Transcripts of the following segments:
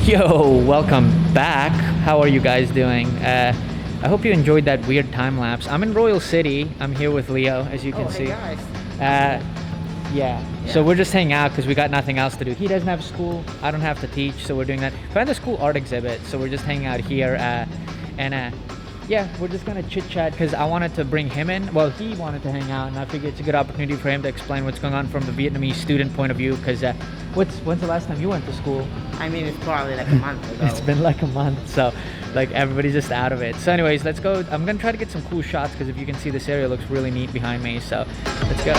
Yo, welcome back. How are you guys doing? I hope you enjoyed that weird time lapse. I'm in Royal City. I'm here with Leo, as you can see. Hey guys. Yeah. So we're just hanging out because we got nothing else to do. He doesn't have school. I don't have to teach, so we're doing that. We had the school art exhibit, so we're just hanging out here. Yeah, we're just gonna chit chat because I wanted to bring him in. Well, he wanted to hang out, and I figured it's a good opportunity for him to explain what's going on from the Vietnamese student point of view. Because when's the last time you went to school? I mean, it's probably like a month ago. It's been like a month, so like everybody's just out of it. So anyways, let's go. I'm gonna try to get some cool shots because if you can see, this area looks really neat behind me. So let's go.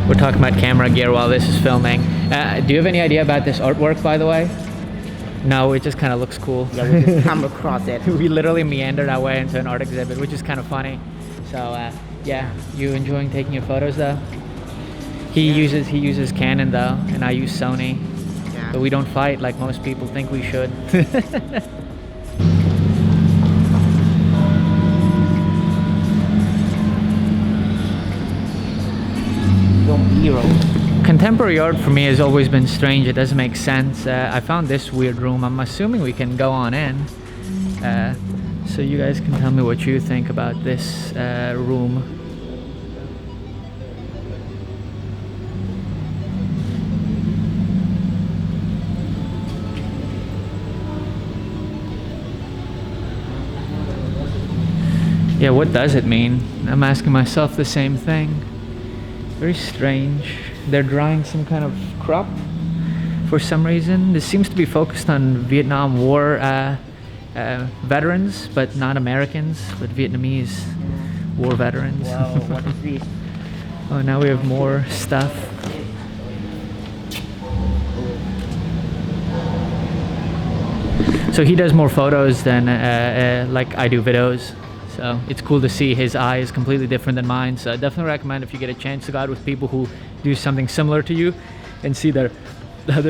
We're talking about camera gear while this is filming. Do you have any idea about this artwork, by the way? No, it just kind of looks cool. Yeah, we just come across it. We literally meandered our way into an art exhibit, which is kind of funny. So yeah, you enjoying taking your photos though? He uses Canon though, and I use Sony. Yeah. But we don't fight like most people think we should. Contemporary art for me has always been strange. It doesn't make sense. I found this weird room. I'm assuming we can go on in. So you guys can tell me what you think about this room. Yeah, what does it mean? I'm asking myself the same thing. Very strange. They're drawing some kind of crop for some reason. This seems to be focused on Vietnam War veterans, but not Americans, but Vietnamese war veterans. Wow, what is this? Oh, now we have more stuff. So he does more photos than like I do videos. So it's cool to see his eye is completely different than mine. So I definitely recommend if you get a chance to go out with people who do something similar to you and see their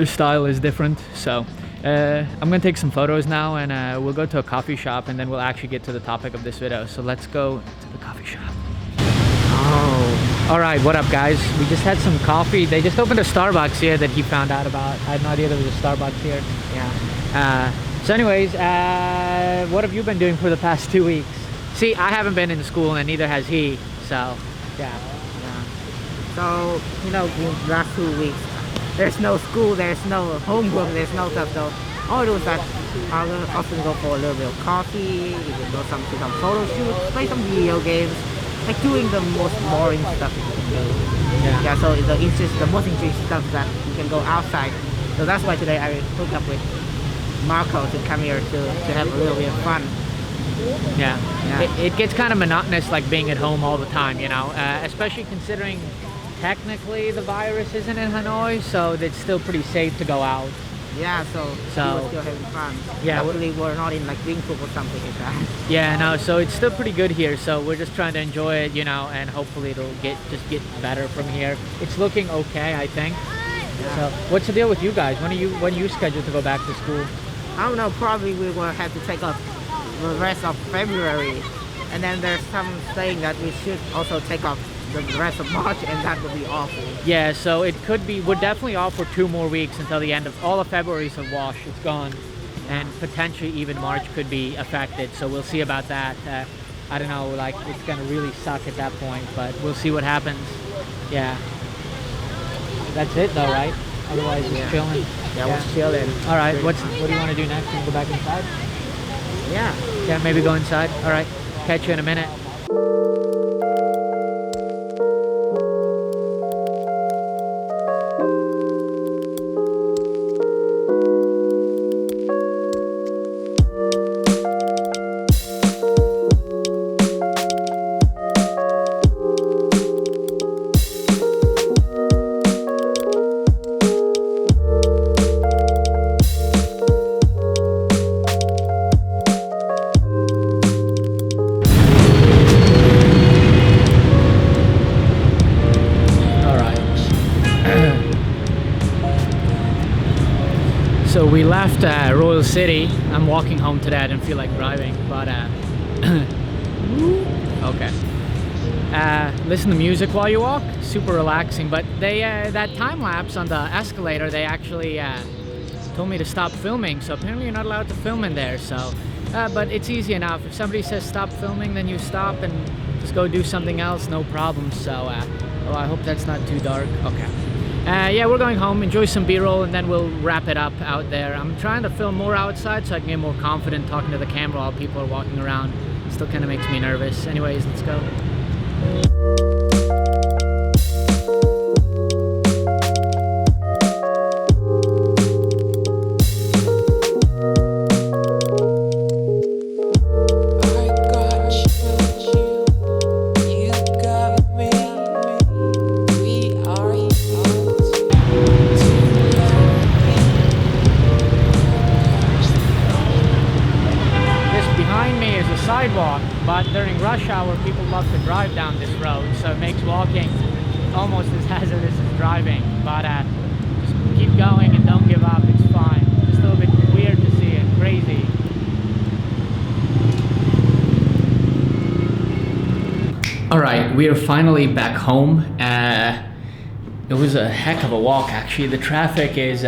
style is different. So I'm gonna take some photos now, and we'll go to a coffee shop, and then we'll actually get to the topic of this video. So let's go to the coffee shop. Oh, all right. What up, guys? We just had some coffee. They just opened a Starbucks here that he found out about. I had no idea there was a Starbucks here. Yeah. So anyways, what have you been doing for the past 2 weeks? See, I haven't been in school, and neither has he. So yeah. So, you know, the last 2 weeks, there's no school, there's no homework, there's no stuff. So all I do is that I'm gonna often go for a little bit of coffee, even go to some photo shoots, play some video games, like doing the most boring stuff that you can do. Yeah, so the most interesting stuff that you can go outside. So that's why today I hooked up with Marko to come here to have a little bit of fun. Yeah. It gets kind of monotonous, like being at home all the time, you know, especially considering technically the virus isn't in Hanoi, so it's still pretty safe to go out. Yeah, so we're still having fun. Yeah, hopefully we're not in like Wingfoot or something like that. Yeah, no, so it's still pretty good here, so we're just trying to enjoy it, you know, and hopefully it'll just get better from here. It's looking okay, I think. Yeah. So what's the deal with you guys? When are you scheduled to go back to school? I don't know, probably we will have to take up the rest of February, and then there's some saying that we should also take off the rest of March, and that would be awful. Yeah, so it could be, we're definitely off for 2 more weeks until the end of all of February's a wash, it's gone, and potentially even March could be affected, so we'll see about that. I don't know, like it's gonna really suck at that point, but we'll see what happens. Yeah, that's it though, right? Otherwise we're chilling. Yeah, we're chilling. All right, what do you want to do next? Can we go back inside? Yeah, maybe go inside. All right, catch you in a minute. we left Royal City. I'm walking home today. I didn't feel like driving, but okay. Listen to music while you walk. Super relaxing. But they that time lapse on the escalator, they actually told me to stop filming. So apparently you're not allowed to film in there. So, but it's easy enough. If somebody says stop filming, then you stop and just go do something else. No problem. So, well, I hope that's not too dark. Okay. Yeah, we're going home, enjoy some B-roll, and then we'll wrap it up out there. I'm trying to film more outside so I can get more confident talking to the camera while people are walking around. Still kind of makes me nervous. Anyways, let's go. Sidewalk, but during rush hour people love to drive down this road, so it makes walking almost as hazardous as driving. But just keep going and don't give up. It's fine. Just a little bit weird to see it. Crazy. Alright, we are finally back home. It was a heck of a walk actually. The traffic is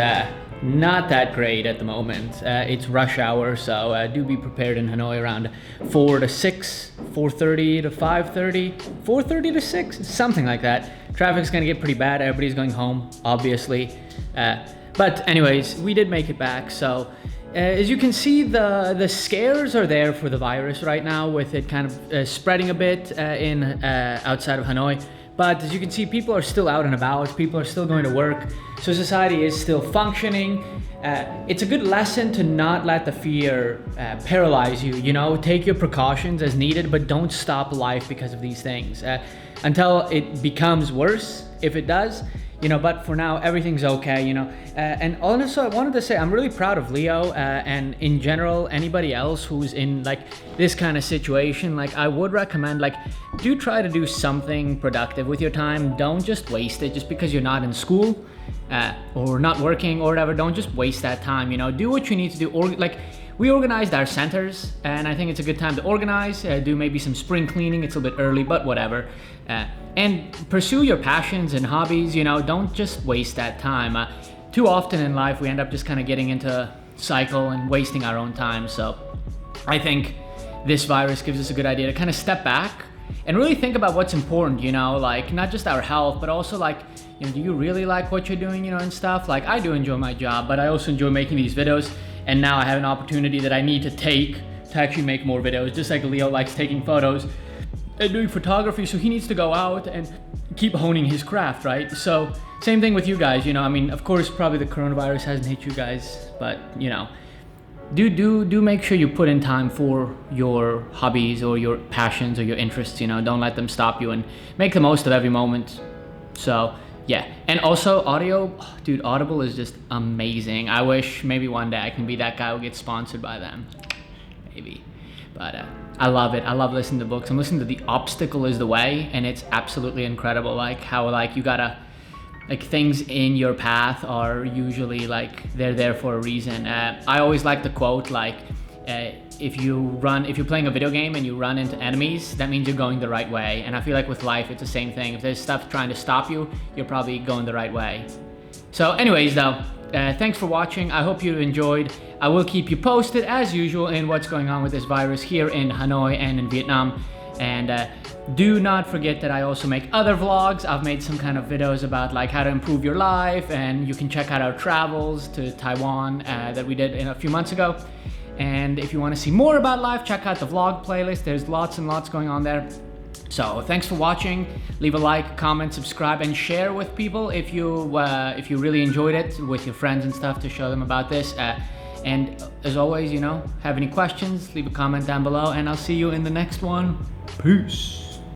not that great at the moment. It's rush hour, so do be prepared in Hanoi around 4 to 6, 4:30 to 5:30, 4:30 to 6, something like that. Traffic's gonna get pretty bad. Everybody's going home, obviously. But anyways, we did make it back. So as you can see, the scares are there for the virus right now, with it kind of spreading a bit in outside of Hanoi. But as you can see, people are still out and about, people are still going to work, so society is still functioning. It's a good lesson to not let the fear paralyze you, you know, take your precautions as needed, but don't stop life because of these things until it becomes worse, if it does. You know, but for now, everything's okay, you know. And also, I wanted to say I'm really proud of Leo and in general, anybody else who's in like this kind of situation. Like, I would recommend, like, do try to do something productive with your time. Don't just waste it just because you're not in school or not working or whatever. Don't just waste that time, you know. Do what you need to do. Or like, we organized our centers, and I think it's a good time to organize, do maybe some spring cleaning. It's a bit early, but whatever. And pursue your passions and hobbies, you know, don't just waste that time. Too often in life, we end up just kind of getting into a cycle and wasting our own time. So I think this virus gives us a good idea to kind of step back and really think about what's important, you know, like not just our health, but also like, you know, do you really like what you're doing, you know, and stuff? Like, I do enjoy my job, but I also enjoy making these videos. And now I have an opportunity that I need to take to actually make more videos, just like Leo likes taking photos and doing photography, so he needs to go out and keep honing his craft, right? So same thing with you guys, you know. I mean, of course, probably the coronavirus hasn't hit you guys, but you know, do make sure you put in time for your hobbies or your passions or your interests, you know. Don't let them stop you, and make the most of every moment. So yeah, and also audio, dude, Audible is just amazing. I wish maybe one day I can be that guy who gets sponsored by them, maybe. But I love it. I love listening to books. I'm listening to The Obstacle is the Way, and it's absolutely incredible. Like how like you gotta, like things in your path are usually like they're there for a reason. I always like the quote like, if you're playing a video game and you run into enemies, that means you're going the right way. And I feel like with life, it's the same thing. If there's stuff trying to stop you, you're probably going the right way. So anyways though, thanks for watching. I hope you enjoyed. I will keep you posted as usual in what's going on with this virus here in Hanoi and in Vietnam. And do not forget that I also make other vlogs. I've made some kind of videos about like how to improve your life, and you can check out our travels to Taiwan that we did a few months ago. And if you want to see more about life, check out the vlog playlist. There's lots and lots going on there. So thanks for watching. Leave a like, comment, subscribe, and share with people if you really enjoyed it with your friends and stuff, to show them about this. And as always, you know, have any questions, leave a comment down below, and I'll see you in the next one. Peace.